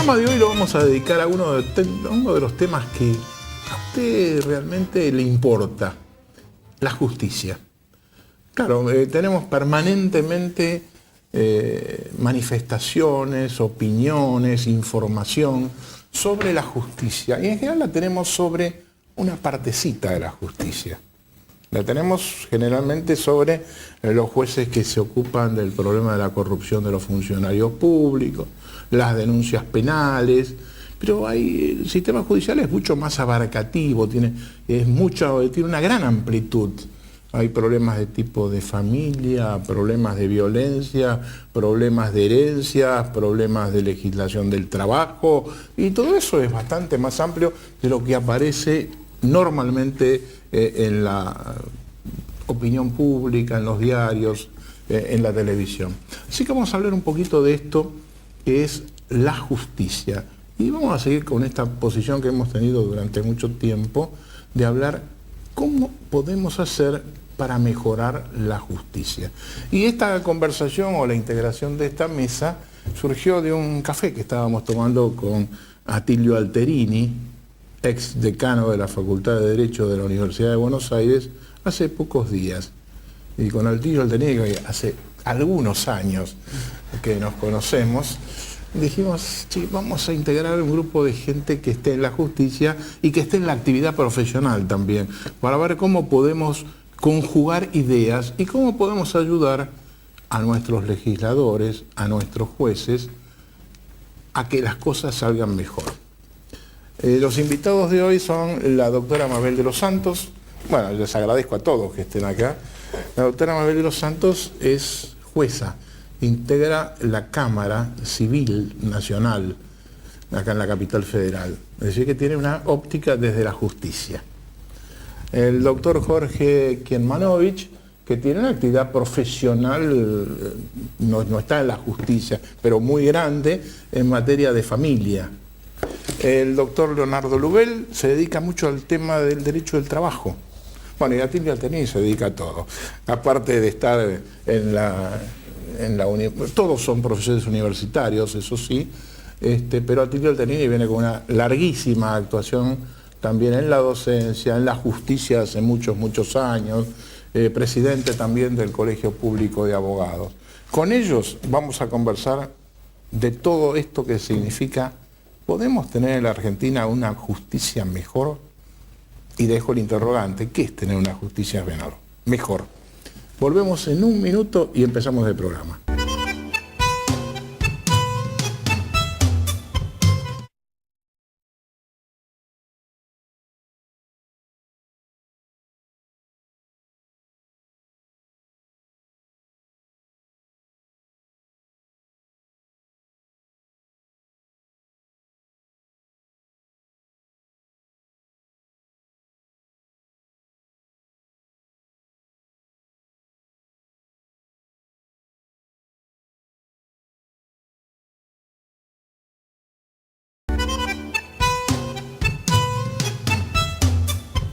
programa de hoy lo vamos a dedicar a uno de los temas que a usted realmente le importa, la justicia. Claro, tenemos permanentemente manifestaciones, opiniones, información sobre la justicia. Y en general la tenemos sobre una partecita de la justicia. La tenemos generalmente sobre los jueces que se ocupan del problema de la corrupción de los funcionarios públicos, las denuncias penales, pero el sistema judicial es mucho más abarcativo, tiene una gran amplitud. Hay problemas de tipo de familia, problemas de violencia, problemas de herencias, problemas de legislación del trabajo, y todo eso es bastante más amplio de lo que aparece normalmente en la opinión pública, en los diarios, en la televisión. Así que vamos a hablar un poquito de esto que es la justicia. Y vamos a seguir con esta posición que hemos tenido durante mucho tiempo de hablar cómo podemos hacer para mejorar la justicia. Y esta conversación o la integración de esta mesa surgió de un café que estábamos tomando con Atilio Alterini, ex decano de la Facultad de Derecho de la Universidad de Buenos Aires, hace pocos días. Y con Atilio Alterini, que hace algunos años que nos conocemos, dijimos, sí, vamos a integrar un grupo de gente que esté en la justicia y que esté en la actividad profesional también, para ver cómo podemos conjugar ideas y cómo podemos ayudar a nuestros legisladores, a nuestros jueces, a que las cosas salgan mejor. Los invitados de hoy son la doctora Mabel de los Santos. Bueno, les agradezco a todos que estén acá. La doctora Mabel de los Santos es jueza, integra la Cámara Civil Nacional, acá en la capital federal. Es decir, que tiene una óptica desde la justicia. El doctor Jorge Kienmanovich, que tiene una actividad profesional, no está en la justicia, pero muy grande en materia de familia. El doctor Leonardo Lubel se dedica mucho al tema del derecho del trabajo. Bueno, y Atilio Alterini se dedica a todo. Aparte de estar en la todos son profesores universitarios, eso sí, pero Atilio Alterini viene con una larguísima actuación también en la docencia, en la justicia hace muchos años, presidente también del Colegio Público de Abogados. Con ellos vamos a conversar de todo esto que significa, ¿podemos tener en la Argentina una justicia mejor? Y dejo el interrogante, ¿qué es tener una justicia mejor? Volvemos en un minuto y empezamos el programa.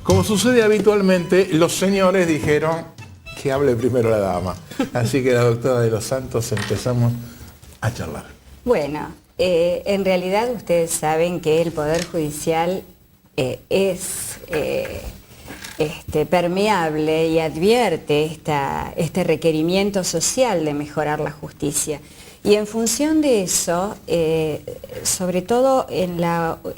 Como sucede habitualmente, los señores dijeron que hable primero la dama. Así que la doctora de los Santos empezamos a charlar. Bueno, en realidad ustedes saben que el Poder Judicial es permeable y advierte este requerimiento social de mejorar la justicia. Y en función de eso, sobre todo en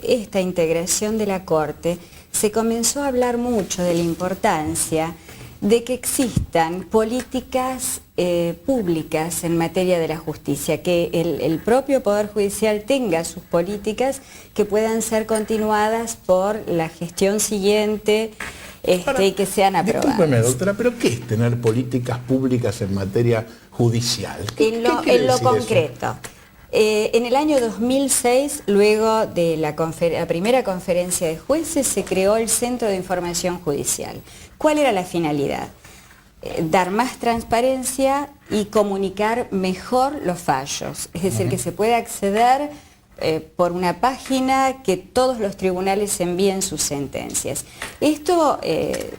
esta integración de la Corte, se comenzó a hablar mucho de la importancia de que existan políticas públicas en materia de la justicia, que el propio Poder Judicial tenga sus políticas que puedan ser continuadas por la gestión siguiente y que sean aprobadas. Discúlpeme, doctora, pero ¿qué es tener políticas públicas en materia judicial? En lo concreto. En el año 2006, luego de la primera conferencia de jueces, se creó el Centro de Información Judicial. ¿Cuál era la finalidad? Dar más transparencia y comunicar mejor los fallos. Es decir, que se pueda acceder por una página, que todos los tribunales envíen sus sentencias. Esto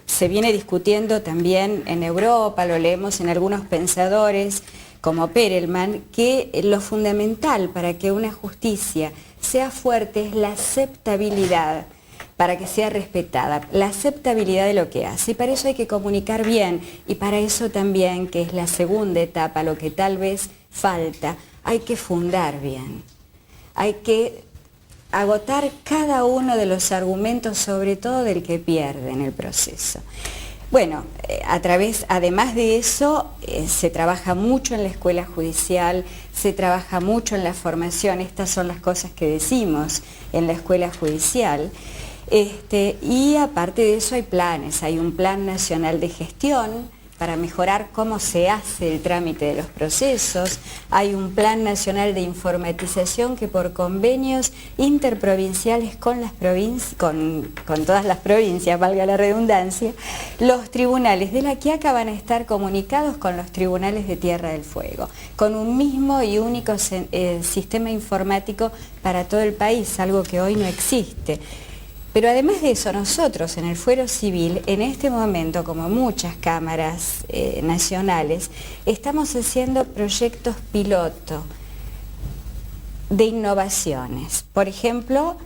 se viene discutiendo también en Europa, lo leemos en algunos pensadores, como Perelman, que lo fundamental para que una justicia sea fuerte es la aceptabilidad, para que sea respetada, la aceptabilidad de lo que hace. Y para eso hay que comunicar bien, y para eso también, que es la segunda etapa, lo que tal vez falta, hay que fundar bien. Hay que agotar cada uno de los argumentos, sobre todo del que pierde en el proceso. Bueno, además de eso, se trabaja mucho en la escuela judicial, se trabaja mucho en la formación, estas son las cosas que decimos en la escuela judicial. Y aparte de eso hay planes, hay un plan nacional de gestión para mejorar cómo se hace el trámite de los procesos, hay un plan nacional de informatización que por convenios interprovinciales con todas las provincias, valga la redundancia, los tribunales de La Quiaca van a estar comunicados con los tribunales de Tierra del Fuego, con un mismo y único sistema informático para todo el país, algo que hoy no existe. Pero además de eso, nosotros en el Fuero Civil, en este momento, como muchas cámaras nacionales, estamos haciendo proyectos piloto de innovaciones. Por ejemplo,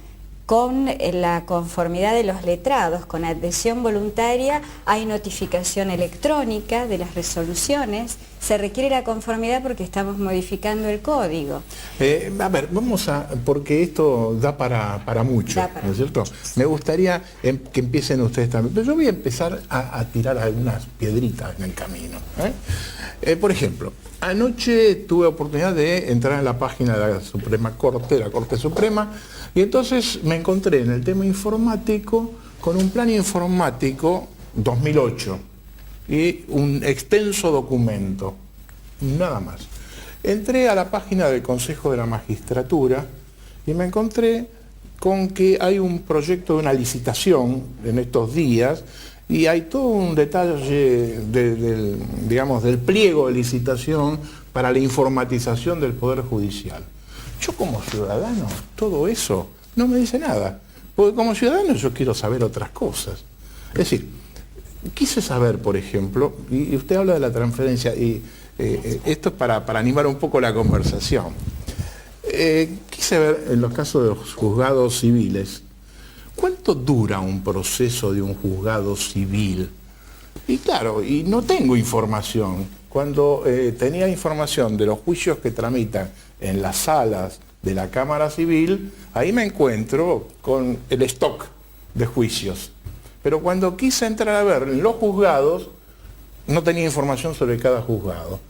con la conformidad de los letrados, con adhesión voluntaria, hay notificación electrónica de las resoluciones, se requiere la conformidad porque estamos modificando el código. A ver, porque esto da para mucho, ¿no es cierto? Me gustaría que empiecen ustedes también, pero yo voy a empezar a tirar algunas piedritas en el camino. Por ejemplo, anoche tuve oportunidad de entrar en la página de la Suprema Corte, de la Corte Suprema, y entonces me encontré en el tema informático con un plan informático 2008 y un extenso documento, nada más. Entré a la página del Consejo de la Magistratura y me encontré con que hay un proyecto de una licitación en estos días y hay todo un detalle del pliego de licitación para la informatización del Poder Judicial. Yo como ciudadano, todo eso no me dice nada, porque como ciudadano yo quiero saber otras cosas. Es decir, quise saber, por ejemplo, y usted habla de la transferencia, y esto es para animar un poco la conversación. Quise ver en los casos de los juzgados civiles, ¿cuánto dura un proceso de un juzgado civil? Y claro, y no tengo información. Cuando tenía información de los juicios que tramitan en las salas de la Cámara Civil, ahí me encuentro con el stock de juicios. Pero cuando quise entrar a ver en los juzgados, no tenía información sobre cada juzgado.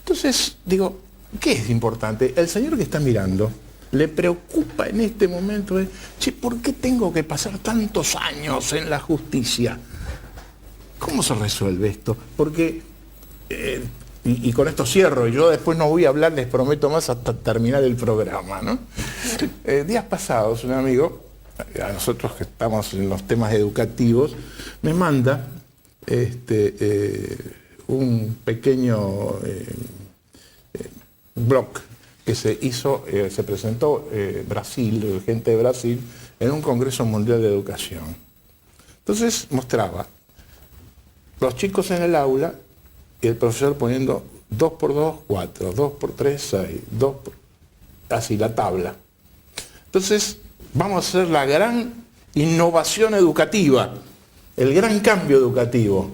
Entonces, digo, ¿qué es importante? El señor que está mirando, le preocupa en este momento, che, ¿por qué tengo que pasar tantos años en la justicia? ¿Cómo se resuelve esto? Porque, y con esto cierro, yo después no voy a hablar, les prometo más, hasta terminar el programa, ¿no? Días pasados, un amigo, a nosotros que estamos en los temas educativos, me manda un pequeño blog que se hizo, se presentó Brasil, gente de Brasil, en un Congreso Mundial de Educación. Entonces mostraba los chicos en el aula y el profesor poniendo 2 por 2, 4, 2 por 3, 6, 2 por... así la tabla. Entonces vamos a hacer la gran innovación educativa, el gran cambio educativo.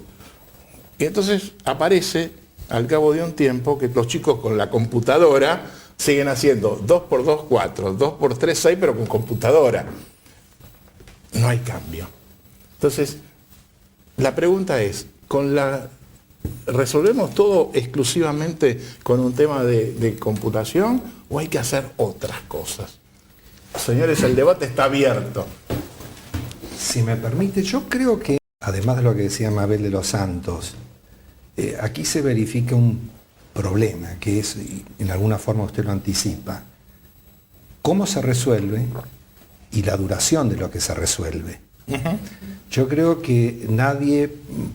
Y entonces aparece, al cabo de un tiempo, que los chicos con la computadora siguen haciendo 2 por 2, 4, 2 por 3, 6, pero con computadora. No hay cambio. Entonces, la pregunta es, ¿resolvemos todo exclusivamente con un tema de computación o hay que hacer otras cosas? Señores, el debate está abierto. Si me permite, yo creo que, además de lo que decía Mabel de los Santos, aquí se verifica un problema, que es, en alguna forma usted lo anticipa, cómo se resuelve y la duración de lo que se resuelve. Yo creo que nadie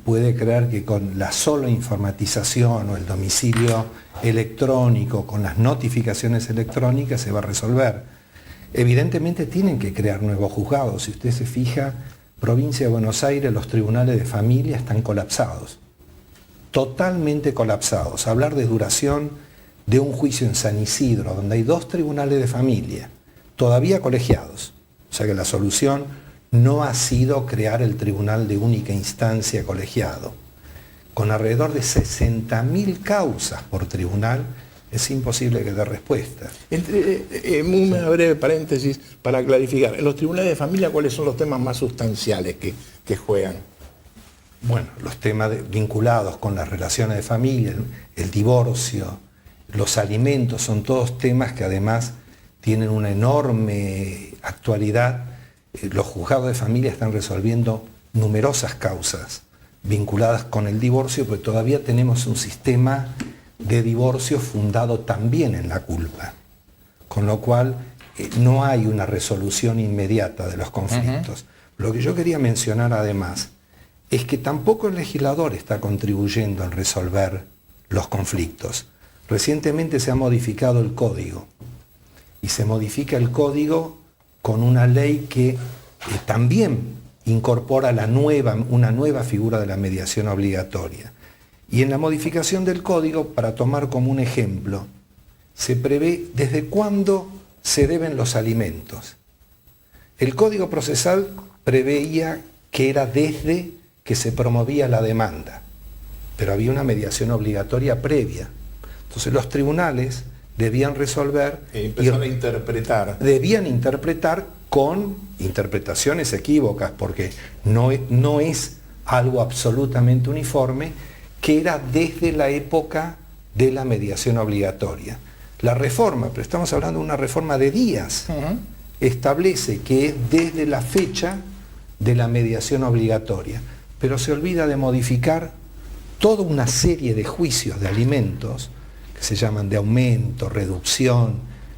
puede creer que con la sola informatización o el domicilio electrónico, con las notificaciones electrónicas, se va a resolver. Evidentemente tienen que crear nuevos juzgados. Si usted se fija, provincia de Buenos Aires, los tribunales de familia están colapsados. Totalmente colapsados. Hablar de duración de un juicio en San Isidro, donde hay 2 tribunales de familia, todavía colegiados. O sea que la solución no ha sido crear el tribunal de única instancia colegiado. Con alrededor de 60.000 causas por tribunal, es imposible que dé respuesta. Una breve paréntesis para clarificar. En los tribunales de familia, ¿cuáles son los temas más sustanciales que juegan? Bueno, los temas vinculados con las relaciones de familia, el divorcio, los alimentos, son todos temas que además tienen una enorme actualidad. Los juzgados de familia están resolviendo numerosas causas vinculadas con el divorcio, pero todavía tenemos un sistema de divorcio fundado también en la culpa, con lo cual no hay una resolución inmediata de los conflictos. Lo que yo quería mencionar además es que tampoco el legislador está contribuyendo en resolver los conflictos. Recientemente se ha modificado el código, y se modifica el código con una ley que también incorpora una nueva figura de la mediación obligatoria. Y en la modificación del código, para tomar como un ejemplo, se prevé desde cuándo se deben los alimentos. El Código Procesal preveía que era desde que se promovía la demanda, pero había una mediación obligatoria previa. Entonces los tribunales debían resolver Empezaron a interpretar. Debían interpretar con interpretaciones equívocas, porque no es algo absolutamente uniforme, que era desde la época de la mediación obligatoria. La reforma, pero estamos hablando de una reforma de días, establece que es desde la fecha de la mediación obligatoria, pero se olvida de modificar toda una serie de juicios de alimentos que se llaman de aumento, reducción,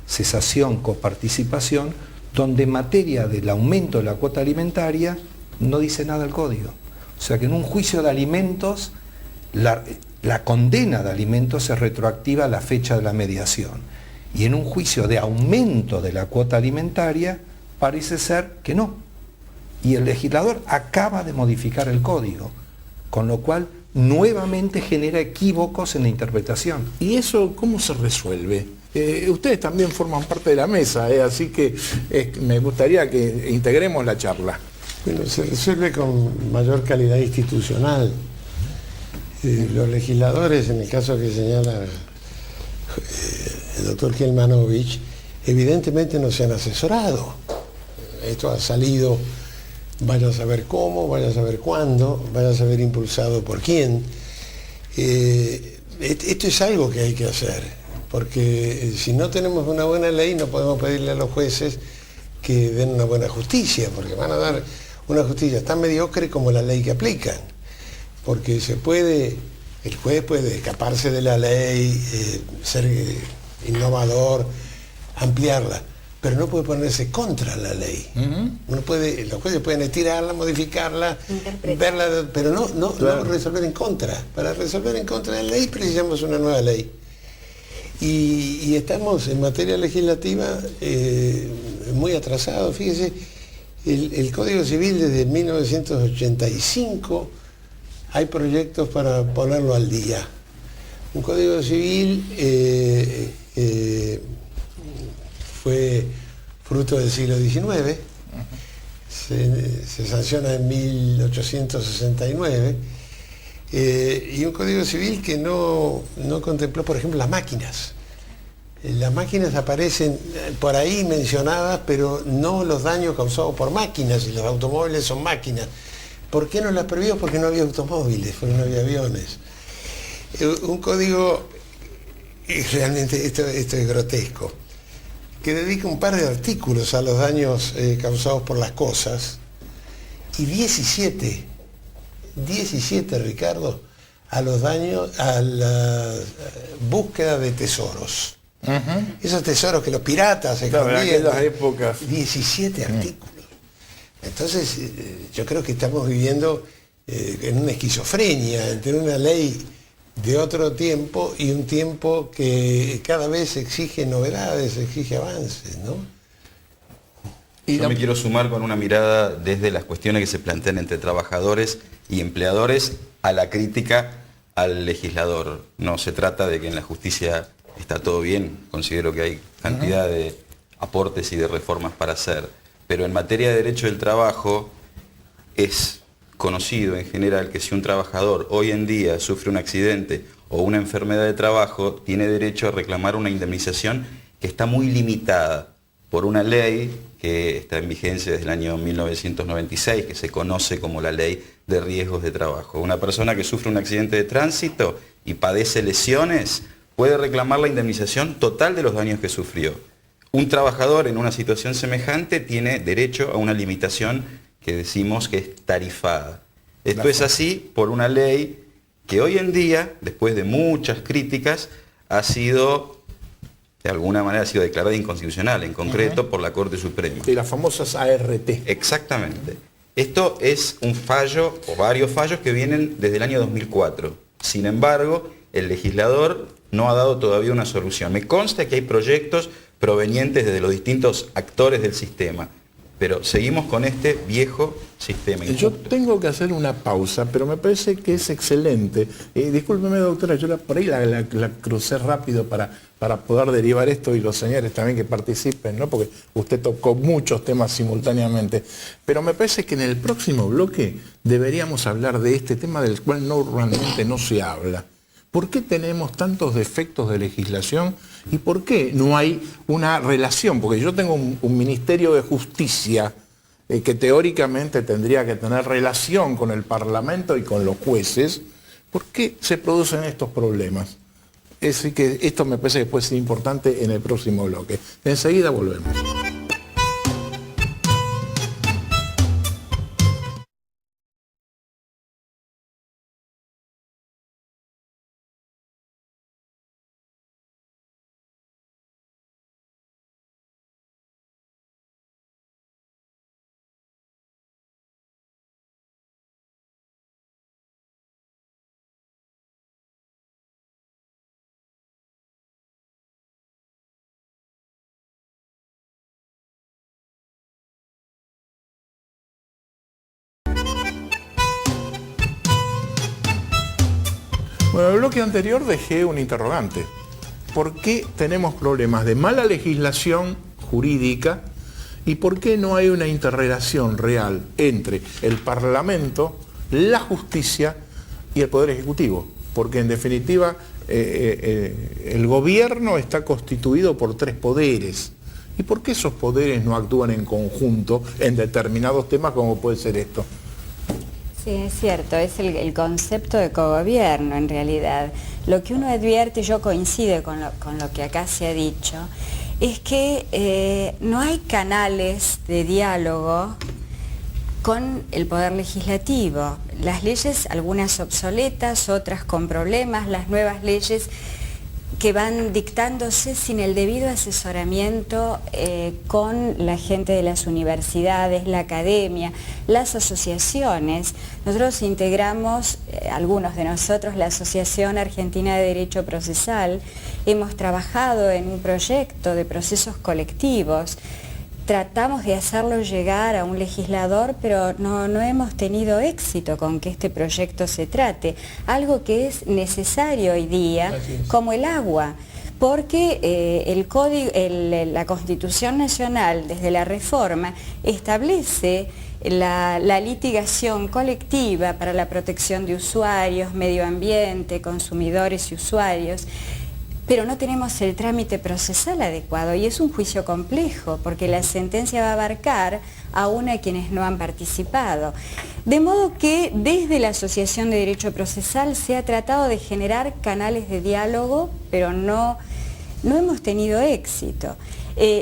cesación, coparticipación, donde en materia del aumento de la cuota alimentaria no dice nada el código. O sea que en un juicio de alimentos, la condena de alimentos es retroactiva a la fecha de la mediación. Y en un juicio de aumento de la cuota alimentaria, parece ser que no. Y el legislador acaba de modificar el código, con lo cual nuevamente genera equívocos en la interpretación. ¿Y eso cómo se resuelve? Ustedes también forman parte de la mesa, así que me gustaría que integremos la charla. Bueno, se resuelve con mayor calidad institucional. Los legisladores, en el caso que señala el doctor Gelmanovich, evidentemente no se han asesorado. Esto ha salido, vaya a saber cómo, vaya a saber cuándo, vaya a saber impulsado por quién. Esto es algo que hay que hacer, porque si no tenemos una buena ley no podemos pedirle a los jueces que den una buena justicia, porque van a dar una justicia tan mediocre como la ley que aplican. Porque el juez puede escaparse de la ley, ser innovador, ampliarla, pero no puede ponerse contra la ley. Los jueces pueden estirarla, modificarla, verla, pero no resolver en contra. Para resolver en contra de la ley precisamos una nueva ley. Y estamos en materia legislativa muy atrasados. Fíjese, el Código Civil desde 1985 hay proyectos para ponerlo al día. Un Código Civil fue fruto del siglo XIX, se sanciona en 1869, y un Código Civil que no contempló, por ejemplo, las máquinas. Las máquinas aparecen por ahí mencionadas, pero no los daños causados por máquinas, y los automóviles son máquinas. ¿Por qué no las prohibió? Porque no había automóviles, porque no había aviones. Un código, realmente esto es grotesco, que dedica un par de artículos a los daños causados por las cosas, y 17, Ricardo, a los daños, a la búsqueda de tesoros. Esos tesoros que los piratas escondían. En aquellas épocas. 17 artículos. Entonces, yo creo que estamos viviendo en una esquizofrenia entre una ley de otro tiempo y un tiempo que cada vez exige novedades, exige avances, ¿no? Yo me quiero sumar con una mirada desde las cuestiones que se plantean entre trabajadores y empleadores a la crítica al legislador. No se trata de que en la justicia está todo bien, considero que hay cantidad de aportes y de reformas para hacer, pero en materia de derecho del trabajo es conocido en general que si un trabajador hoy en día sufre un accidente o una enfermedad de trabajo, tiene derecho a reclamar una indemnización que está muy limitada por una ley que está en vigencia desde el año 1996, que se conoce como la Ley de Riesgos de Trabajo. Una persona que sufre un accidente de tránsito y padece lesiones puede reclamar la indemnización total de los daños que sufrió. Un trabajador en una situación semejante tiene derecho a una limitación que decimos que es tarifada. Esto es así por una ley que hoy en día, después de muchas críticas, ha sido, de alguna manera, ha sido declarada inconstitucional, en concreto por la Corte Suprema. Y las famosas ART. Exactamente. Esto es un fallo, o varios fallos que vienen desde el año 2004. Sin embargo, el legislador no ha dado todavía una solución. Me consta que hay proyectos provenientes desde los distintos actores del sistema, pero seguimos con este viejo sistema injusto. Yo tengo que hacer una pausa, pero me parece que es excelente. Discúlpeme, doctora, yo por ahí la crucé rápido para poder derivar esto, y los señores también que participen, ¿no? Porque usted tocó muchos temas simultáneamente. Pero me parece que en el próximo bloque deberíamos hablar de este tema del cual normalmente no se habla. ¿Por qué tenemos tantos defectos de legislación y por qué no hay una relación? Porque yo tengo un Ministerio de Justicia que teóricamente tendría que tener relación con el Parlamento y con los jueces. ¿Por qué se producen estos problemas? Así que esto me parece que puede ser importante en el próximo bloque. Enseguida volvemos. Bueno, en el bloque anterior dejé un interrogante. ¿Por qué tenemos problemas de mala legislación jurídica y por qué no hay una interrelación real entre el Parlamento, la justicia y el Poder Ejecutivo? Porque en definitiva el gobierno está constituido por 3 poderes. ¿Y por qué esos poderes no actúan en conjunto en determinados temas como puede ser esto? Sí, es cierto, es el concepto de cogobierno en realidad. Lo que uno advierte, yo coincido con lo que acá se ha dicho, es que no hay canales de diálogo con el Poder Legislativo. Las leyes, algunas obsoletas, otras con problemas, las nuevas leyes que van dictándose sin el debido asesoramiento con la gente de las universidades, la academia, las asociaciones. Nosotros integramos, algunos de nosotros, la Asociación Argentina de Derecho Procesal. Hemos trabajado en un proyecto de procesos colectivos. Tratamos de hacerlo llegar a un legislador, pero no hemos tenido éxito con que este proyecto se trate. Algo que es necesario hoy día, como el agua, porque la Constitución Nacional, desde la reforma, establece la litigación colectiva para la protección de usuarios, medio ambiente, consumidores y usuarios. Pero no tenemos el trámite procesal adecuado y es un juicio complejo porque la sentencia va a abarcar aún a quienes no han participado. De modo que desde la Asociación de Derecho Procesal se ha tratado de generar canales de diálogo, pero no hemos tenido éxito.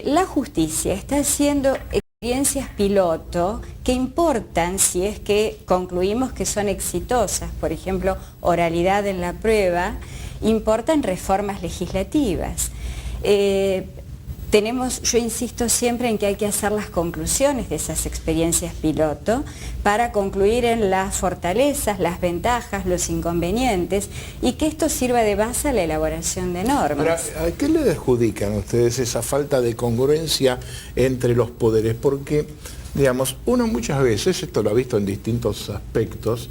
La justicia está haciendo experiencias piloto que importan si es que concluimos que son exitosas, por ejemplo, oralidad en la prueba. Importan reformas legislativas. Yo insisto siempre en que hay que hacer las conclusiones de esas experiencias piloto para concluir en las fortalezas, las ventajas, los inconvenientes y que esto sirva de base a la elaboración de normas. ¿A qué le adjudican ustedes esa falta de congruencia entre los poderes? Porque, digamos, uno muchas veces, esto lo ha visto en distintos aspectos,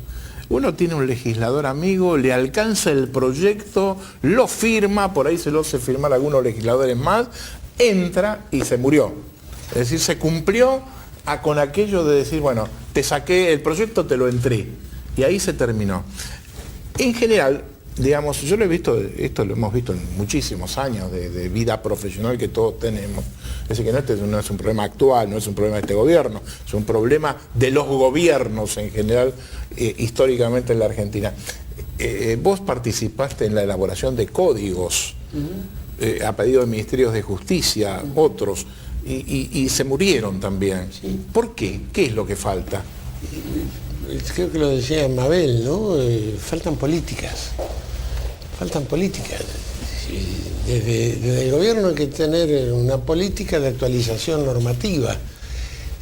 Uno tiene un legislador amigo, le alcanza el proyecto, lo firma, por ahí se lo hace firmar a algunos legisladores más, entra y se murió. Es decir, se cumplió con aquello de decir, bueno, te saqué el proyecto, te lo entré. Y ahí se terminó. En general, digamos, yo lo he visto, esto lo hemos visto en muchísimos años de vida profesional que todos tenemos. Es decir, que no es un problema actual, no es un problema de este gobierno, es un problema de los gobiernos en general, históricamente en la Argentina. Vos participaste en la elaboración de códigos a pedido de ministerios de justicia, otros, y se murieron también. Sí. ¿Por qué? ¿Qué es lo que falta? Creo que lo decía Mabel, ¿no? Faltan políticas. Faltan políticas. Desde el gobierno hay que tener una política de actualización normativa.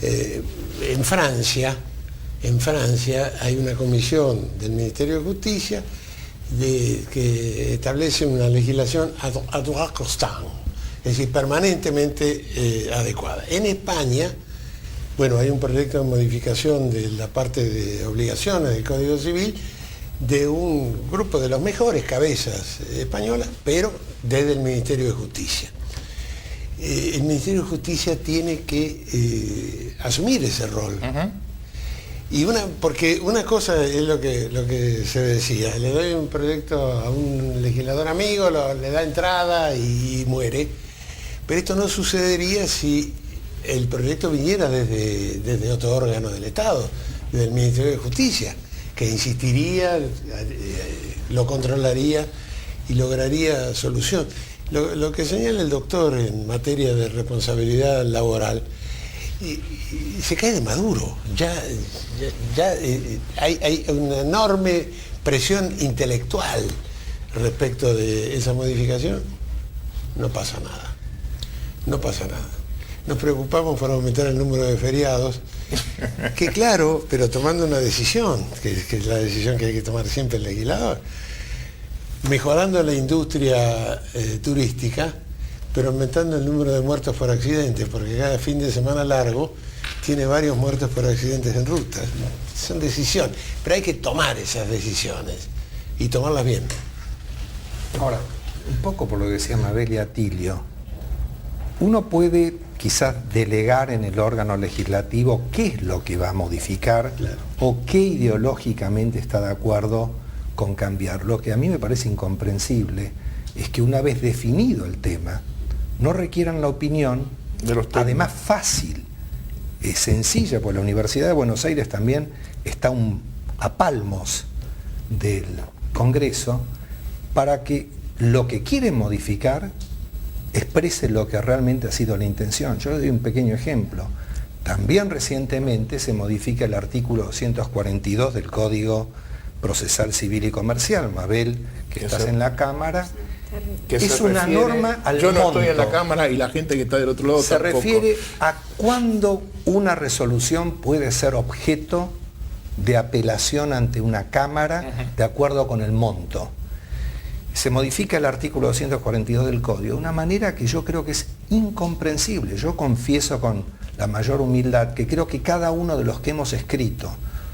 En Francia hay una comisión del Ministerio de Justicia que establece una legislación à droit constant, es decir, permanentemente adecuada. En España, bueno, hay un proyecto de modificación de la parte de obligaciones del Código Civil de un grupo de las mejores cabezas españolas, pero desde el Ministerio de Justicia. El Ministerio de Justicia tiene que asumir ese rol. Y porque una cosa es lo que se decía, le doy un proyecto a un legislador amigo, le da entrada y muere, pero esto no sucedería si el proyecto viniera desde otro órgano del Estado, desde el Ministerio de Justicia, que insistiría, lo controlaría y lograría solución. Lo que señala el doctor en materia de responsabilidad laboral, y se cae de maduro. Ya hay una enorme presión intelectual respecto de esa modificación. No pasa nada. No pasa nada. Nos preocupamos por aumentar el número de feriados, que claro, pero tomando una decisión, que es la decisión que hay que tomar siempre el legislador, mejorando la industria turística, pero aumentando el número de muertos por accidentes, porque cada fin de semana largo tiene varios muertos por accidentes en ruta. Son decisiones, pero hay que tomar esas decisiones y tomarlas bien. Ahora, un poco por lo que decía Mabel y Atilio, uno puede quizás delegar en el órgano legislativo qué es lo que va a modificar, claro, o qué ideológicamente está de acuerdo con cambiar. Lo que a mí me parece incomprensible es que una vez definido el tema, no requieran la opinión de los técnicos. Además fácil, sencilla, porque la Universidad de Buenos Aires también está a palmos del Congreso, para que lo que quieren modificar exprese lo que realmente ha sido la intención. Yo les doy un pequeño ejemplo. También recientemente se modifica el artículo 242 del Código Procesal Civil y Comercial. Mabel, que estás en la Cámara, que es una norma al Yo no monto. estoy en la Cámara y la gente que está del otro lado Se tampoco. refiere a cuándo una resolución puede ser objeto de apelación ante una Cámara de acuerdo con el monto. Se modifica el artículo 242 del Código de una manera que yo creo que es incomprensible. Yo confieso con la mayor humildad que creo que cada uno de los que hemos escrito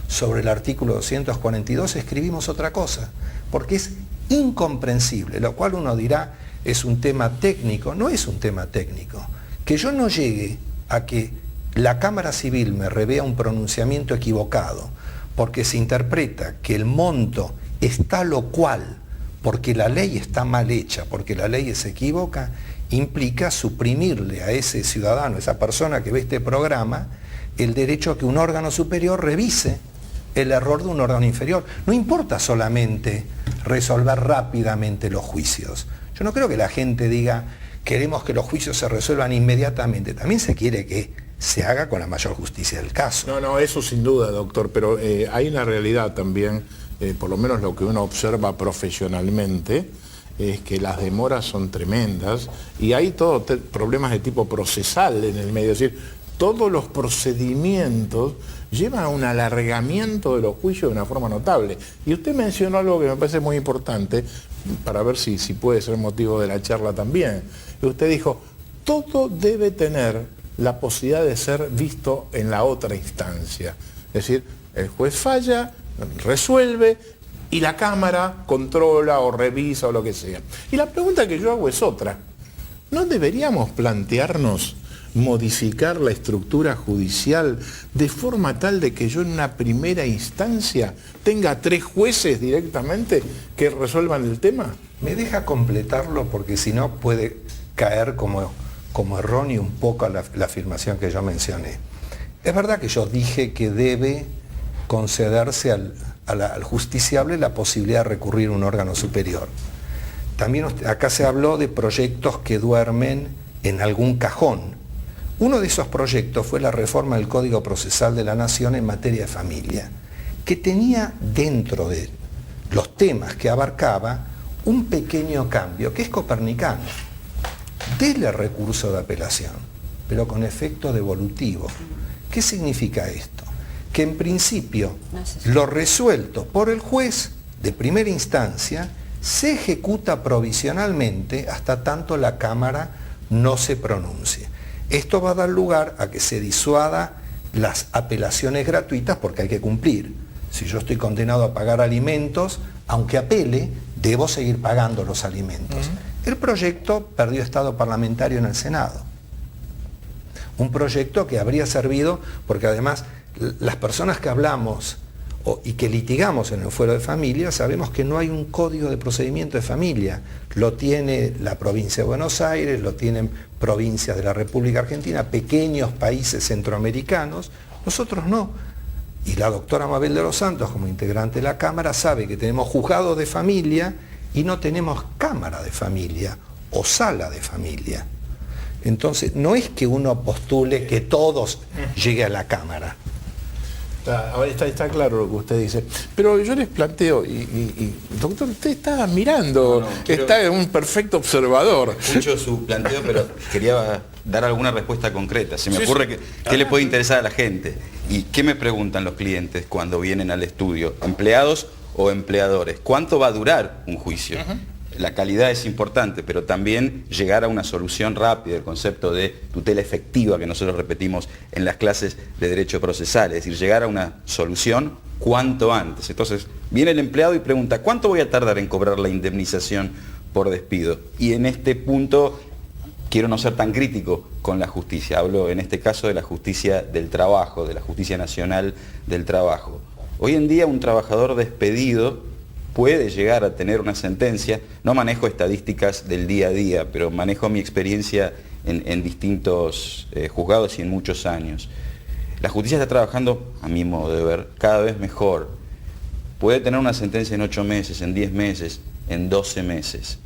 sobre el artículo 242 escribimos otra cosa, porque es incomprensible, lo cual uno dirá es un tema técnico. No es un tema técnico. Que yo no llegue a que la Cámara Civil me revea un pronunciamiento equivocado porque se interpreta que el monto está lo cual, porque la ley está mal hecha, porque la ley se equivoca, implica suprimirle a ese ciudadano, a esa persona que ve este programa, el derecho a que un órgano superior revise el error de un órgano inferior. No importa solamente resolver rápidamente los juicios. Yo no creo que la gente diga, queremos que los juicios se resuelvan inmediatamente. También se quiere que se haga con la mayor justicia del caso. No, eso sin duda, doctor, pero hay una realidad también, por lo menos lo que uno observa profesionalmente, es que las demoras son tremendas y hay todos problemas de tipo procesal en el medio. Es decir, todos los procedimientos llevan a un alargamiento de los juicios de una forma notable. Y usted mencionó algo que me parece muy importante, para ver si puede ser motivo de la charla también. Y usted dijo, todo debe tener la posibilidad de ser visto en la otra instancia. Es decir, el juez falla, resuelve y la Cámara controla o revisa o lo que sea. Y la pregunta que yo hago es otra. ¿No deberíamos plantearnos modificar la estructura judicial de forma tal de que yo en una primera instancia tenga 3 jueces directamente que resuelvan el tema? Me deja completarlo porque si no puede caer como erróneo un poco la afirmación que yo mencioné. Es verdad que yo dije que debe concederse al justiciable la posibilidad de recurrir a un órgano superior. También acá se habló de proyectos que duermen en algún cajón. Uno de esos proyectos fue la reforma del Código Procesal de la Nación en materia de familia, que tenía dentro de los temas que abarcaba un pequeño cambio, que es copernicano. Dele recurso de apelación, pero con efecto devolutivo. ¿Qué significa esto? Que en principio lo resuelto por el juez de primera instancia se ejecuta provisionalmente hasta tanto la Cámara no se pronuncie. Esto va a dar lugar a que se disuada las apelaciones gratuitas porque hay que cumplir. Si yo estoy condenado a pagar alimentos, aunque apele, debo seguir pagando los alimentos. El proyecto perdió estado parlamentario en el Senado. Un proyecto que habría servido, porque además las personas que hablamos y que litigamos en el fuero de familia, sabemos que no hay un código de procedimiento de familia. Lo tiene la provincia de Buenos Aires, lo tienen provincias de la República Argentina, pequeños países centroamericanos, nosotros no. Y la doctora Mabel de los Santos, como integrante de la Cámara, sabe que tenemos juzgados de familia y no tenemos cámara de familia o sala de familia. Entonces, no es que uno postule que todos llegue a la Cámara. Está claro lo que usted dice. Pero yo les planteo, doctor, usted está mirando, está un perfecto observador. Escucho su planteo, pero quería dar alguna respuesta concreta. Se me ocurre qué le puede interesar a la gente. ¿Y qué me preguntan los clientes cuando vienen al estudio? ¿Empleados o empleadores? ¿Cuánto va a durar un juicio? La calidad es importante, pero también llegar a una solución rápida, el concepto de tutela efectiva que nosotros repetimos en las clases de derecho procesal, es decir, llegar a una solución cuanto antes. Entonces, viene el empleado y pregunta, ¿cuánto voy a tardar en cobrar la indemnización por despido? Y en este punto quiero no ser tan crítico con la justicia, hablo en este caso de la justicia del trabajo, de la justicia nacional del trabajo. Hoy en día un trabajador despedido puede llegar a tener una sentencia, no manejo estadísticas del día a día, pero manejo mi experiencia en distintos juzgados y en muchos años. La justicia está trabajando, a mi modo de ver, cada vez mejor. Puede tener una sentencia en 8 meses, en 10 meses, en 12 meses.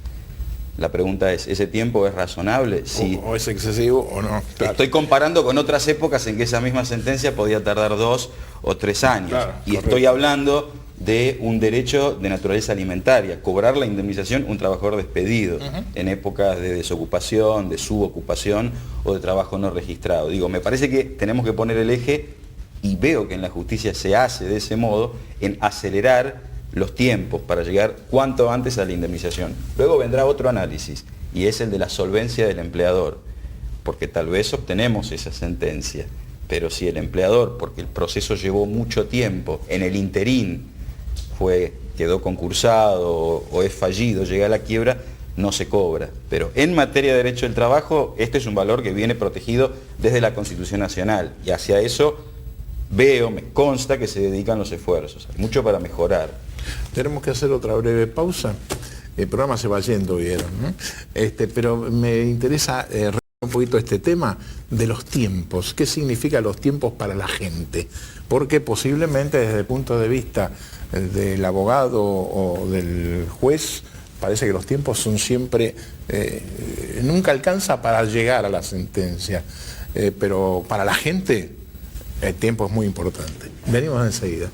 La pregunta es, ¿ese tiempo es razonable? Sí. ¿O es excesivo o no? Claro. Estoy comparando con otras épocas en que esa misma sentencia podía tardar 2 o 3 años. Claro, y correcto. estoy hablando de un derecho de naturaleza alimentaria, cobrar la indemnización un trabajador despedido en épocas de desocupación, de subocupación o de trabajo no registrado. Digo, me parece que tenemos que poner el eje, y veo que en la justicia se hace de ese modo, en acelerar los tiempos para llegar cuanto antes a la indemnización. Luego vendrá otro análisis, y es el de la solvencia del empleador, porque tal vez obtenemos esa sentencia, pero si el empleador, porque el proceso llevó mucho tiempo, en el interín quedó concursado o es fallido, llega a la quiebra, no se cobra. Pero en materia de derecho del trabajo, este es un valor que viene protegido desde la Constitución Nacional, y hacia eso me consta que se dedican los esfuerzos. Hay mucho para mejorar. Tenemos que hacer otra breve pausa. El programa se va yendo, vieron, ¿no? Pero me interesa un poquito este tema de los tiempos. ¿Qué significan los tiempos para la gente? Porque posiblemente desde el punto de vista del abogado o del juez, parece que los tiempos son siempre, nunca alcanza para llegar a la sentencia, pero para la gente el tiempo es muy importante. Venimos enseguida.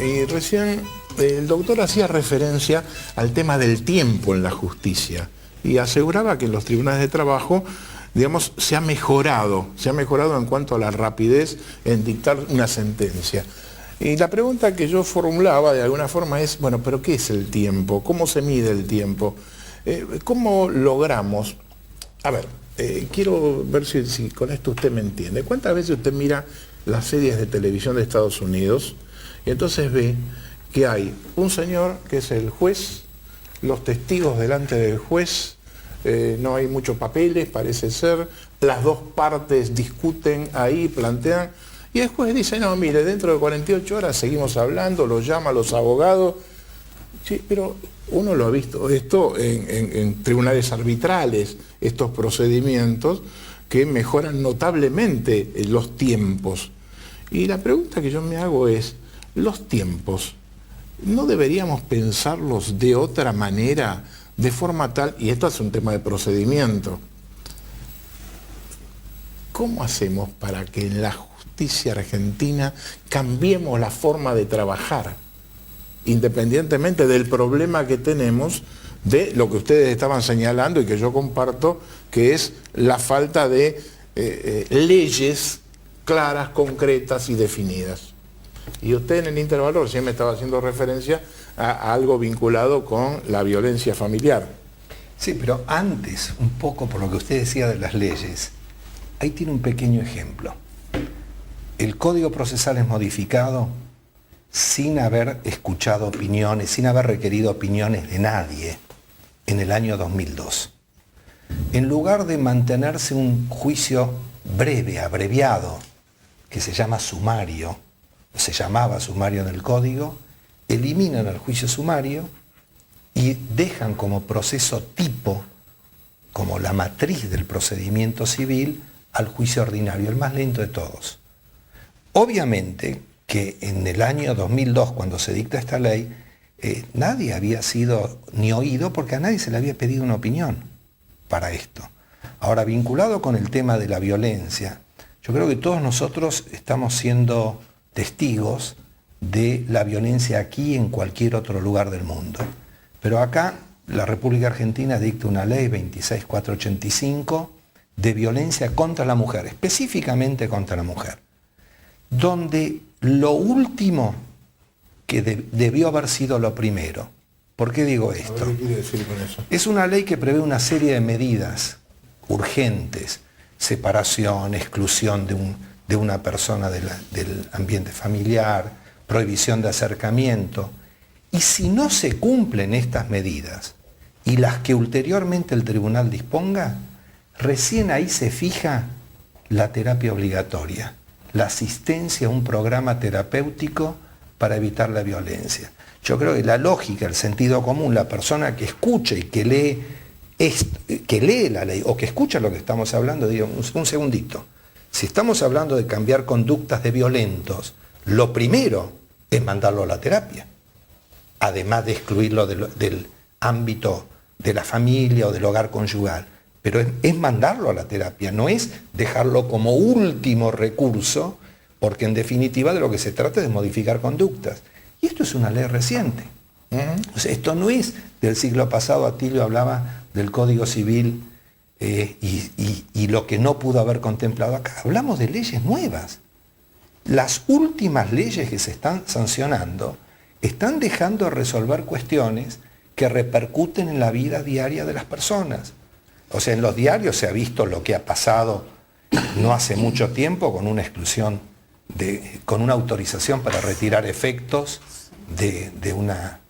y recién el doctor hacía referencia al tema del tiempo en la justicia y aseguraba que en los tribunales de trabajo, digamos, se ha mejorado en cuanto a la rapidez en dictar una sentencia. Y la pregunta que yo formulaba de alguna forma es, bueno, pero ¿qué es el tiempo? ¿Cómo se mide el tiempo? ¿Cómo logramos? A ver, quiero ver si con esto usted me entiende. ¿Cuántas veces usted mira las series de televisión de Estados Unidos y entonces ve que hay un señor que es el juez, los testigos delante del juez, no hay muchos papeles, parece ser, las dos partes discuten ahí, plantean, y el juez dice, no, mire, dentro de 48 horas seguimos hablando, los llama a los abogados? Sí, pero uno lo ha visto esto en tribunales arbitrales, estos procedimientos que mejoran notablemente los tiempos. Y la pregunta que yo me hago es, los tiempos, ¿no deberíamos pensarlos de otra manera, de forma tal, y esto es un tema de procedimiento, ¿cómo hacemos para que en la justicia argentina cambiemos la forma de trabajar, independientemente del problema que tenemos, de lo que ustedes estaban señalando y que yo comparto, que es la falta de leyes claras, concretas y definidas? Y usted en el intervalo recién me estaba haciendo referencia a algo vinculado con la violencia familiar. Sí, pero antes, un poco por lo que usted decía de las leyes, ahí tiene un pequeño ejemplo. El Código Procesal es modificado sin haber escuchado opiniones, sin haber requerido opiniones de nadie en el año 2002. En lugar de mantenerse un juicio breve, abreviado, que se llama sumario, se llamaba sumario en el Código, eliminan el juicio sumario y dejan como proceso tipo, como la matriz del procedimiento civil, al juicio ordinario, el más lento de todos. Obviamente que en el año 2002, cuando se dicta esta ley, nadie había sido ni oído porque a nadie se le había pedido una opinión para esto. Ahora, vinculado con el tema de la violencia, yo creo que todos nosotros estamos siendo testigos de la violencia aquí y en cualquier otro lugar del mundo. Pero acá la República Argentina dicta una ley 26485 de violencia contra la mujer, específicamente contra la mujer, donde lo último que debió haber sido lo primero. ¿Por qué digo esto? ¿Qué quiere decir con eso? Es una ley que prevé una serie de medidas urgentes, separación, exclusión de una persona del ambiente familiar, prohibición de acercamiento. Y si no se cumplen estas medidas y las que ulteriormente el tribunal disponga, recién ahí se fija la terapia obligatoria, la asistencia a un programa terapéutico para evitar la violencia. Yo creo que la lógica, el sentido común, la persona que escuche y que lee la ley o que escucha lo que estamos hablando, digo, un segundito. Si estamos hablando de cambiar conductas de violentos, lo primero es mandarlo a la terapia, además de excluirlo del ámbito de la familia o del hogar conyugal. Pero es mandarlo a la terapia, no es dejarlo como último recurso, porque en definitiva de lo que se trata es de modificar conductas. Y esto es una ley reciente. O sea, esto no es del siglo pasado. Atilio hablaba del Código Civil y lo que no pudo haber contemplado acá. Hablamos de leyes nuevas. Las últimas leyes que se están sancionando están dejando de resolver cuestiones que repercuten en la vida diaria de las personas. O sea, en los diarios se ha visto lo que ha pasado no hace mucho tiempo con una exclusión, con una autorización para retirar efectos de una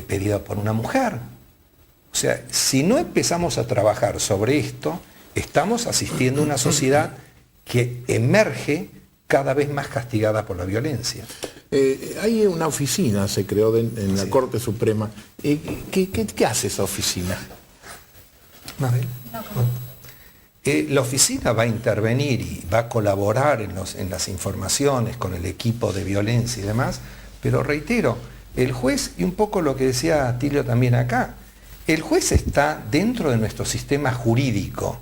pedida por una mujer. O sea, si no empezamos a trabajar sobre esto, estamos asistiendo a una sociedad que emerge cada vez más castigada por la violencia. Hay una oficina, se creó en la Corte Suprema. ¿Qué hace esa oficina? Mabel. La oficina va a intervenir y va a colaborar en las informaciones con el equipo de violencia y demás, pero reitero, el juez, y un poco lo que decía Atilio también acá, el juez está dentro de nuestro sistema jurídico,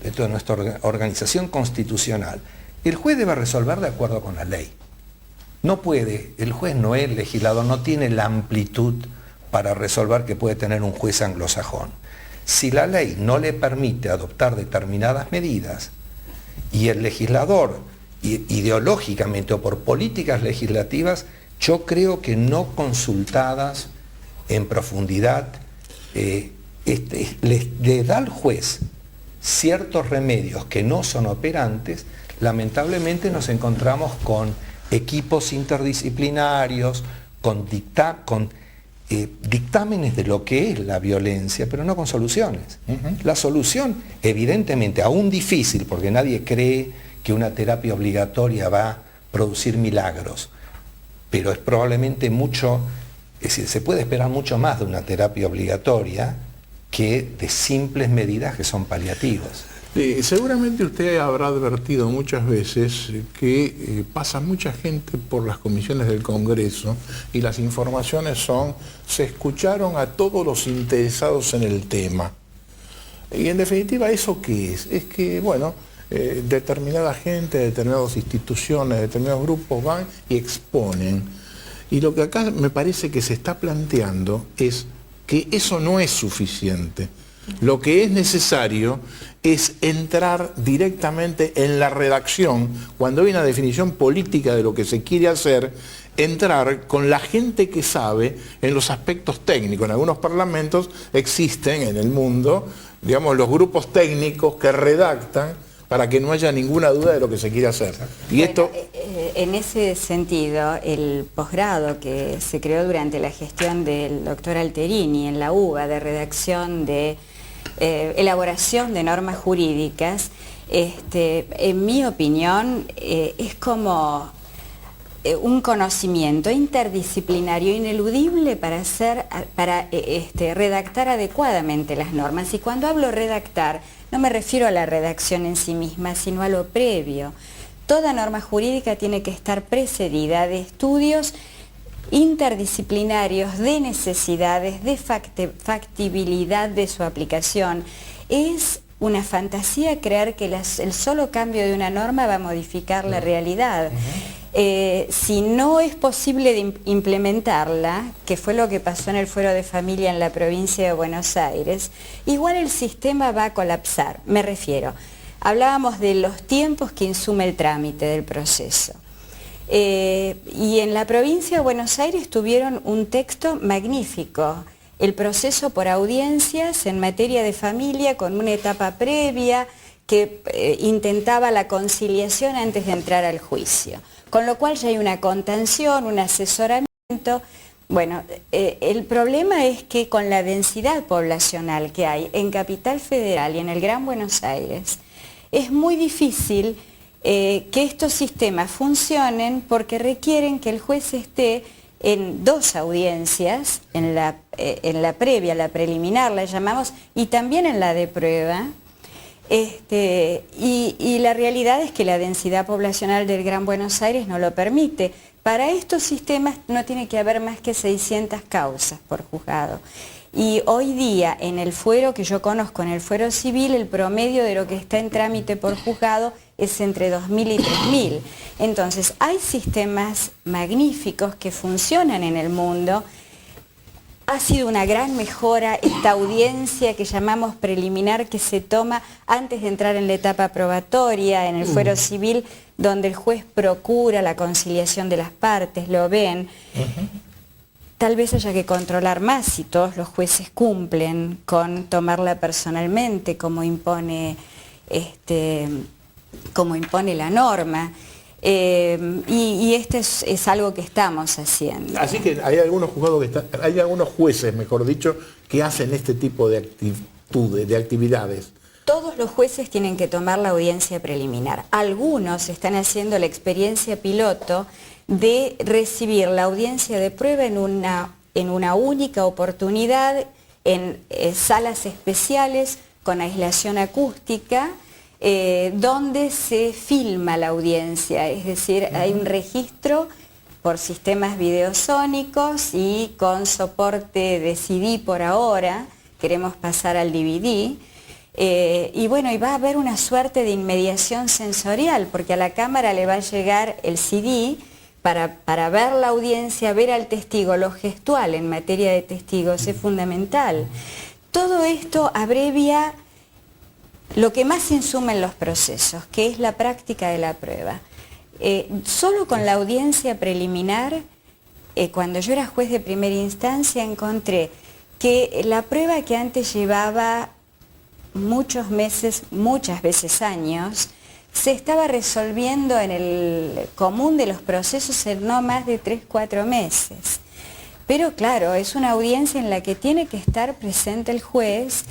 dentro de nuestra organización constitucional. El juez debe resolver de acuerdo con la ley. No puede, el juez no es legislador, no tiene la amplitud para resolver que puede tener un juez anglosajón. Si la ley no le permite adoptar determinadas medidas y el legislador ideológicamente o por políticas legislativas, yo creo que no consultadas en profundidad, le da al juez ciertos remedios que no son operantes, lamentablemente nos encontramos con equipos interdisciplinarios, con dictámenes de lo que es la violencia, pero no con soluciones. La solución, evidentemente, aún difícil, porque nadie cree que una terapia obligatoria va a producir milagros, pero es probablemente mucho, es decir, se puede esperar mucho más de una terapia obligatoria que de simples medidas que son paliativas. Seguramente usted habrá advertido muchas veces que pasa mucha gente por las comisiones del Congreso y las informaciones se escucharon a todos los interesados en el tema. Y en definitiva, ¿eso qué es? Es que, bueno, determinada gente, determinadas instituciones, determinados grupos van y exponen. Y lo que acá me parece que se está planteando es que eso no es suficiente. Lo que es necesario es entrar directamente en la redacción, cuando hay una definición política de lo que se quiere hacer, entrar con la gente que sabe en los aspectos técnicos. En algunos parlamentos existen en el mundo, digamos, los grupos técnicos que redactan para que no haya ninguna duda de lo que se quiere hacer. Y esto... En ese sentido, el posgrado que se creó durante la gestión del doctor Alterini en la UBA de redacción de elaboración de normas jurídicas, en mi opinión, es como un conocimiento interdisciplinario ineludible para redactar adecuadamente las normas. Y cuando hablo redactar, no me refiero a la redacción en sí misma, sino a lo previo. Toda norma jurídica tiene que estar precedida de estudios interdisciplinarios, de necesidades, de factibilidad de su aplicación. Es una fantasía creer que el solo cambio de una norma va a modificar la realidad. Si no es posible de implementarla, que fue lo que pasó en el Fuero de Familia en la provincia de Buenos Aires, igual el sistema va a colapsar. Me refiero, hablábamos de los tiempos que insume el trámite del proceso. Y en la provincia de Buenos Aires tuvieron un texto magnífico, el proceso por audiencias en materia de familia con una etapa previa que intentaba la conciliación antes de entrar al juicio, con lo cual ya hay una contención, un asesoramiento. Bueno, el problema es que con la densidad poblacional que hay en Capital Federal y en el Gran Buenos Aires, es muy difícil que estos sistemas funcionen porque requieren que el juez esté en dos audiencias, en la previa, la preliminar, la llamamos, y también en la de prueba. Y la realidad es que la densidad poblacional del Gran Buenos Aires no lo permite. Para estos sistemas no tiene que haber más que 600 causas por juzgado. Y hoy día en el fuero que yo conozco, en el fuero civil, el promedio de lo que está en trámite por juzgado es entre 2.000 y 3.000. Entonces hay sistemas magníficos que funcionan en el mundo. Ha sido una gran mejora esta audiencia que llamamos preliminar, que se toma antes de entrar en la etapa probatoria, en el fuero civil, donde el juez procura la conciliación de las partes, lo ven. Tal vez haya que controlar más si todos los jueces cumplen con tomarla personalmente, como impone la norma. Y esto es algo que estamos haciendo. Así que hay algunos juzgados hay algunos jueces, mejor dicho, que hacen este tipo de actividades. Todos los jueces tienen que tomar la audiencia preliminar. Algunos están haciendo la experiencia piloto de recibir la audiencia de prueba en una única oportunidad, en salas especiales con aislación acústica, donde se filma la audiencia, es decir, hay un registro por sistemas videosónicos y con soporte de CD por ahora, queremos pasar al DVD, y bueno, y va a haber una suerte de inmediación sensorial, porque a la cámara le va a llegar el CD para ver la audiencia, ver al testigo, lo gestual en materia de testigos es fundamental. Todo esto abrevia lo que más insuma en los procesos, que es la práctica de la prueba. Solo con la audiencia preliminar, cuando yo era juez de primera instancia, encontré que la prueba que antes llevaba muchos meses, muchas veces años, se estaba resolviendo en el común de los procesos en no más de 3-4 meses. Pero claro, es una audiencia en la que tiene que estar presente el juez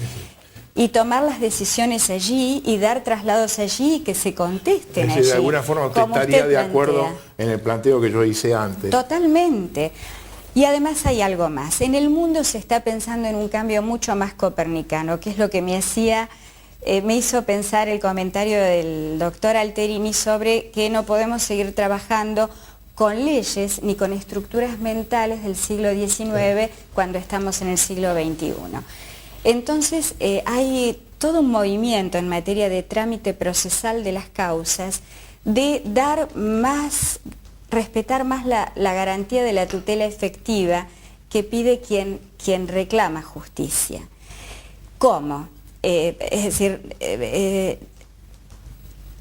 y tomar las decisiones allí y dar traslados allí y que se contesten allí. De alguna forma usted estaría de acuerdo en el planteo que yo hice antes. Totalmente. Y además hay algo más. En el mundo se está pensando en un cambio mucho más copernicano, que es lo que me hizo pensar el comentario del doctor Alterini sobre que no podemos seguir trabajando con leyes ni con estructuras mentales del siglo XIX cuando estamos en el siglo XXI. Entonces hay todo un movimiento en materia de trámite procesal de las causas de dar más, respetar más la garantía de la tutela efectiva que pide quien reclama justicia. ¿Cómo? Es decir,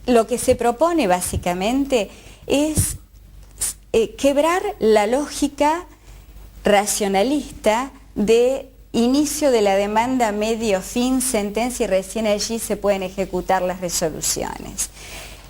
lo que se propone básicamente es quebrar la lógica racionalista de inicio de la demanda, medio, fin, sentencia y recién allí se pueden ejecutar las resoluciones.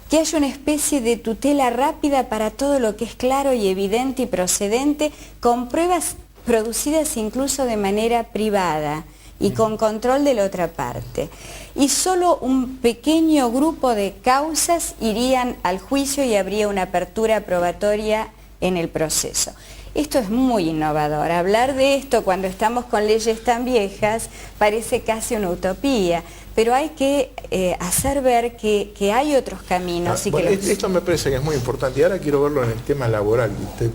Que haya una especie de tutela rápida para todo lo que es claro y evidente y procedente, con pruebas producidas incluso de manera privada y con control de la otra parte. Y solo un pequeño grupo de causas irían al juicio y habría una apertura probatoria en el proceso. Esto es muy innovador. Hablar de esto cuando estamos con leyes tan viejas parece casi una utopía, pero hay que hacer ver que hay otros caminos. Esto me parece que es muy importante y ahora quiero verlo en el tema laboral, que usted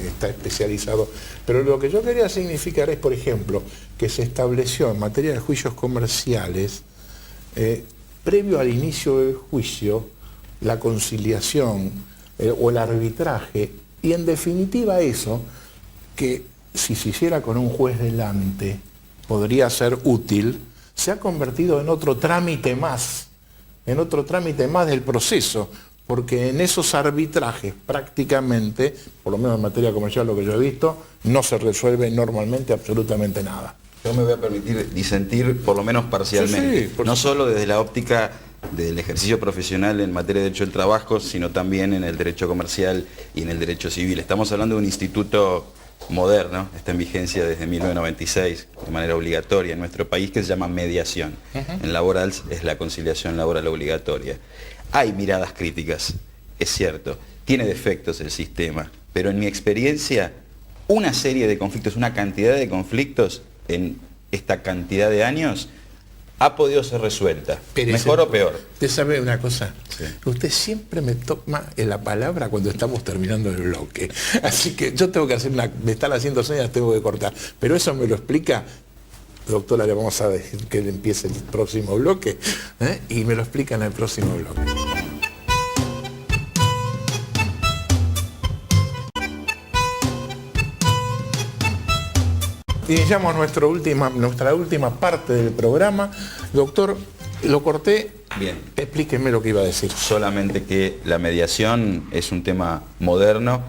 está especializado, pero lo que yo quería significar es, por ejemplo, que se estableció en materia de juicios comerciales, previo al inicio del juicio, la conciliación o el arbitraje. Y en definitiva eso, que si se hiciera con un juez delante podría ser útil, se ha convertido en otro trámite más del proceso, porque en esos arbitrajes prácticamente, por lo menos en materia comercial lo que yo he visto, no se resuelve normalmente absolutamente nada. Yo me voy a permitir disentir por lo menos parcialmente, no solo desde la óptica del ejercicio profesional en materia de derecho del trabajo, sino también en el derecho comercial y en el derecho civil. Estamos hablando de un instituto moderno, está en vigencia desde 1996, de manera obligatoria en nuestro país, que se llama mediación. En laboral es la conciliación laboral obligatoria. Hay miradas críticas, es cierto, tiene defectos el sistema, pero en mi experiencia, una serie de conflictos, una cantidad de conflictos en esta cantidad de años ha podido ser resuelta, mejor o peor. Usted sabe una cosa, sí. Usted siempre me toma en la palabra cuando estamos terminando el bloque, así que yo tengo que hacer me están haciendo señas, tengo que cortar, pero eso me lo explica, doctora, le vamos a decir que empiece el próximo bloque, y me lo explica en el próximo bloque. Iniciamos nuestra última parte del programa. Doctor, lo corté. Bien. Explíqueme lo que iba a decir. Solamente que la mediación es un tema moderno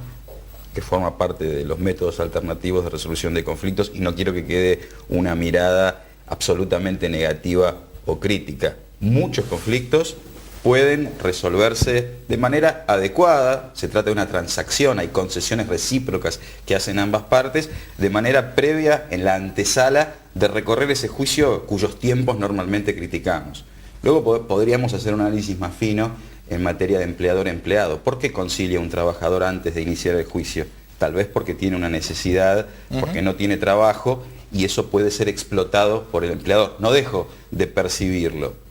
que forma parte de los métodos alternativos de resolución de conflictos y no quiero que quede una mirada absolutamente negativa o crítica. Muchos conflictos pueden resolverse de manera adecuada, se trata de una transacción, hay concesiones recíprocas que hacen ambas partes, de manera previa en la antesala de recorrer ese juicio cuyos tiempos normalmente criticamos. Luego podríamos hacer un análisis más fino en materia de empleador-empleado. ¿Por qué concilia un trabajador antes de iniciar el juicio? Tal vez porque tiene una necesidad, porque no tiene trabajo y eso puede ser explotado por el empleador. No dejo de percibirlo.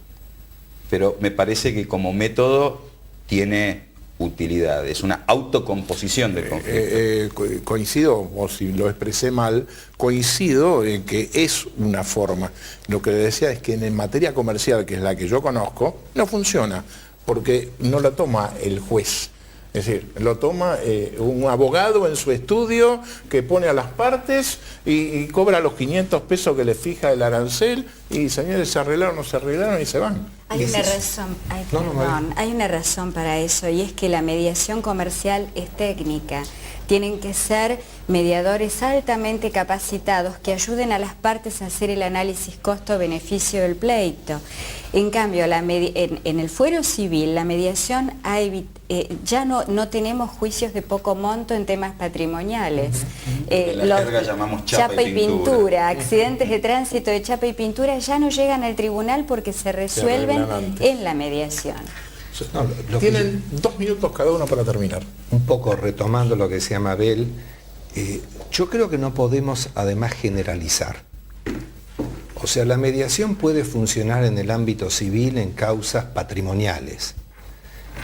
Pero me parece que como método tiene utilidad, es una autocomposición del conflicto. Coincido, o si lo expresé mal, coincido en que es una forma. Lo que le decía es que en materia comercial, que es la que yo conozco, no funciona, porque no la toma el juez. Es decir, lo toma un abogado en su estudio que pone a las partes y cobra los 500 pesos que le fija el arancel y señores, se arreglaron, no se arreglaron y se van. Hay una razón, hay una razón para eso, y es que la mediación comercial es técnica. Tienen que ser mediadores altamente capacitados que ayuden a las partes a hacer el análisis costo-beneficio del pleito. En cambio, en el fuero civil, la mediación ya no tenemos juicios de poco monto en temas patrimoniales. En la jerga llamamos chapa y pintura. Accidentes de tránsito de chapa y pintura ya no llegan al tribunal porque se resuelven en la mediación. No, Tienen 2 minutos cada uno para terminar. Un poco retomando lo que decía Mabel, yo creo que no podemos además generalizar. O sea, la mediación puede funcionar en el ámbito civil en causas patrimoniales.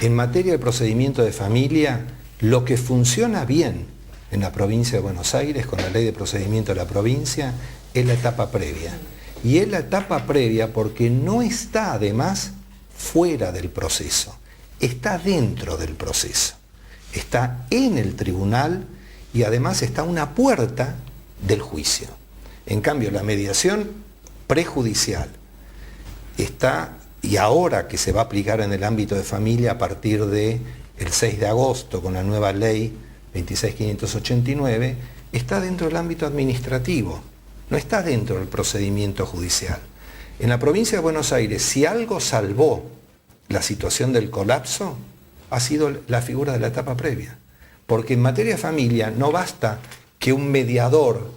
En materia de procedimiento de familia, lo que funciona bien en la provincia de Buenos Aires con la ley de procedimiento de la provincia es la etapa previa. Y es la etapa previa porque no está además fuera del proceso, está dentro del proceso, está en el tribunal y además está a una puerta del juicio. En cambio, la mediación prejudicial está, y ahora que se va a aplicar en el ámbito de familia a partir del 6 de agosto con la nueva ley 26.589, está dentro del ámbito administrativo, no está dentro del procedimiento judicial. En la provincia de Buenos Aires, si algo salvó la situación del colapso, ha sido la figura de la etapa previa. Porque en materia de familia no basta que un mediador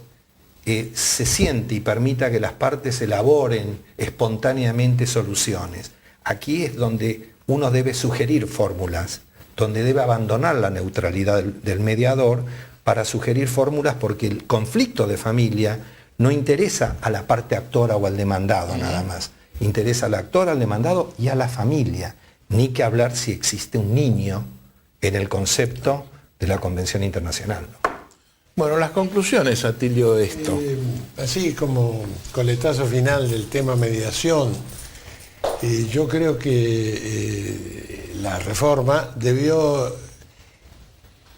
se siente y permita que las partes elaboren espontáneamente soluciones. Aquí es donde uno debe sugerir fórmulas, donde debe abandonar la neutralidad del mediador para sugerir fórmulas, porque el conflicto de familia no interesa a la parte actora o al demandado nada más. Interesa al actor, al demandado y a la familia. Ni que hablar si existe un niño en el concepto de la Convención Internacional, ¿no? Bueno, las conclusiones, Atilio, de esto. Así como coletazo final del tema mediación, yo creo que la reforma debió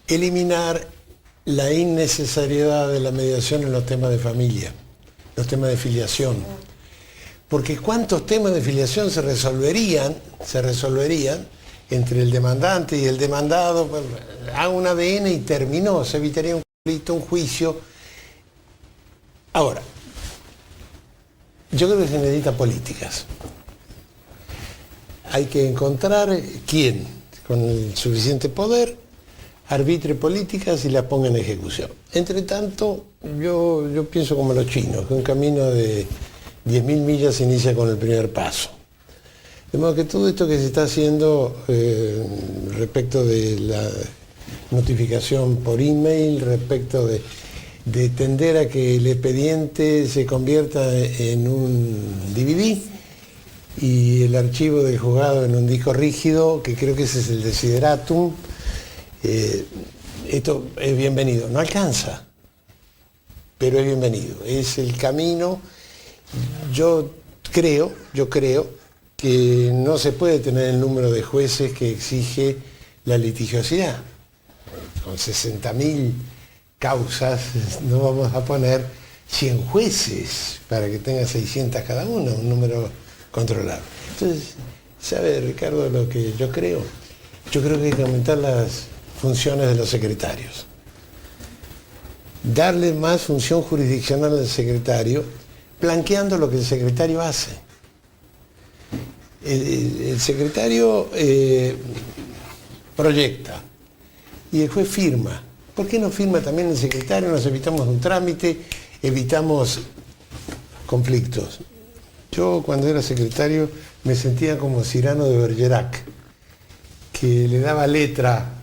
eliminar la innecesariedad de la mediación en los temas de familia, los temas de filiación. Porque cuántos temas de filiación se resolverían entre el demandante y el demandado. Bueno, hago un ADN y terminó, se evitaría un conflicto, un juicio. Ahora, yo creo que se necesitan políticas. Hay que encontrar quién, con el suficiente poder, arbitre políticas y las ponga en ejecución. Entre tanto, yo pienso como los chinos, que un camino de 10.000 millas se inicia con el primer paso. De modo que todo esto que se está haciendo respecto de la notificación por email, respecto de tender a que el expediente se convierta en un DVD y el archivo del juzgado en un disco rígido, que creo que ese es el desideratum, esto es bienvenido. No alcanza, pero es bienvenido. Es el camino. Yo creo que no se puede tener el número de jueces que exige la litigiosidad. Con 60.000 causas no vamos a poner 100 jueces para que tenga 600 cada uno, un número controlable. Entonces, ¿sabe, Ricardo, lo que yo creo? Yo creo que hay que aumentar las funciones de los secretarios. Darle más función jurisdiccional al secretario, blanqueando lo que el secretario hace. El secretario proyecta y el juez firma. ¿Por qué no firma también el secretario? Nos evitamos un trámite, evitamos conflictos. Yo cuando era secretario me sentía como Cyrano de Bergerac, que le daba letra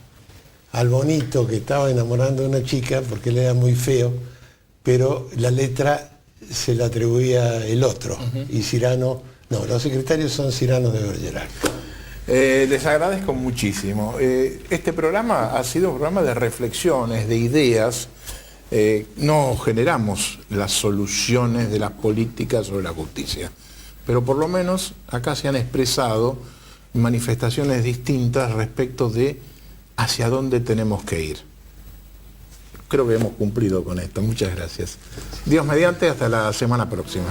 al bonito que estaba enamorando de una chica porque él era muy feo, pero la letra se la atribuía el otro. Y Cyrano, no, los secretarios son Cyranos de Bergerac. Les agradezco muchísimo. Este programa ha sido un programa de reflexiones, de ideas. No generamos las soluciones de las políticas sobre la justicia, pero por lo menos acá se han expresado manifestaciones distintas respecto de hacia dónde tenemos que ir. Creo que hemos cumplido con esto. Muchas gracias. Dios mediante, hasta la semana próxima.